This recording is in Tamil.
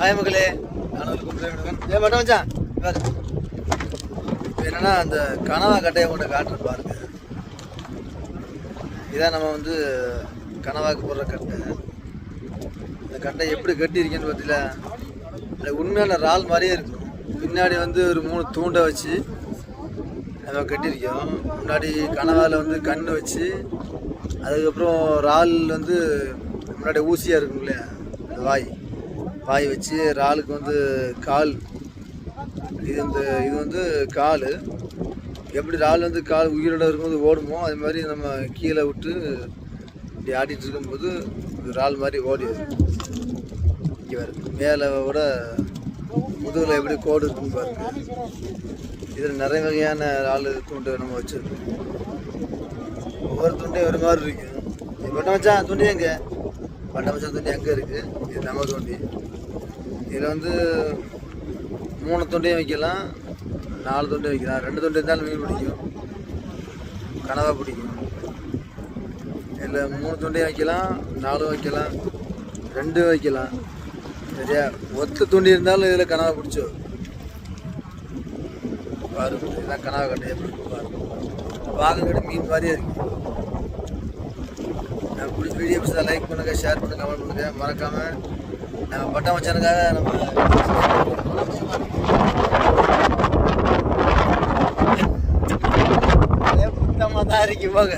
ஹாய் மக்களே, நான் மட்டும் வச்சான் என்னன்னா அந்த கனவா கட்டையை கொண்டு காட்டுறது பாருங்க. இதான் நம்ம வந்து கனவாக்கு போடுற கட்டை. இந்த கட்டை எப்படி கட்டியிருக்கேன்னு பார்த்தீங்களா, அது உண்மையான இறால் மாதிரியே இருக்கும். பின்னாடி வந்து ஒரு 3 தூண்டை வச்சு நம்ம கட்டியிருக்கோம். முன்னாடி கனவாவில் வந்து கண் வச்சு, அதுக்கப்புறம் இறால் வந்து முன்னாடி ஊசியாக இருக்கும் இல்லையா, அந்த வாய் வச்சு இறாலுக்கு வந்து கால், இது வந்து கால். எப்படி இறால் வந்து கால் உயிரோட இருக்கும்போது ஓடுமோ அது மாதிரி நம்ம கீழே விட்டு இப்படி ஆடிட்டு இருக்கும்போது இறால் மாதிரி ஓடி வரும். இங்கே வருது மேலே விட முதுகில் எப்படி கோடு இருக்குன்னு பாருங்க. இதில் நிறைய வகையான இறால் துண்டு நம்ம வச்சுருக்கோம். ஒவ்வொரு துண்டையும் ஒரு மாதிரி இருக்கும். பட்டம் வச்சான் துண்டி எங்கே, பட்டம் வச்சா துண்டி எங்கே இருக்குது? இது நம்ம துண்டி. இதில் வந்து 3 துண்டையும் வைக்கலாம், 4 துண்டையும் வைக்கலாம். 2 துண்டு இருந்தாலும் மீன் பிடிக்கும், கனவா பிடிக்கும். இதில் 3 துண்டையும் வைக்கலாம், 4 வைக்கலாம், 2 வைக்கலாம். சரியா, ஒத்த துண்டி இருந்தாலும் இதில் கனவா பிடிச்சோம் பாருங்க. இதுதான் கனவா கட்டை எப்படி பாருங்க. பார்க்கக்கிட்ட மீன் மாதிரியே இருக்கு. நான் பிடிச்ச வீடியோ பிடிச்சா லைக் பண்ணுங்கள், ஷேர் பண்ணுங்கள், கமெண்ட் பண்ணுங்கள். மறக்காமல் நம்ம பட்டம் வச்சனுக்காக நம்ம புத்தமாக தான் இருக்கு போங்க.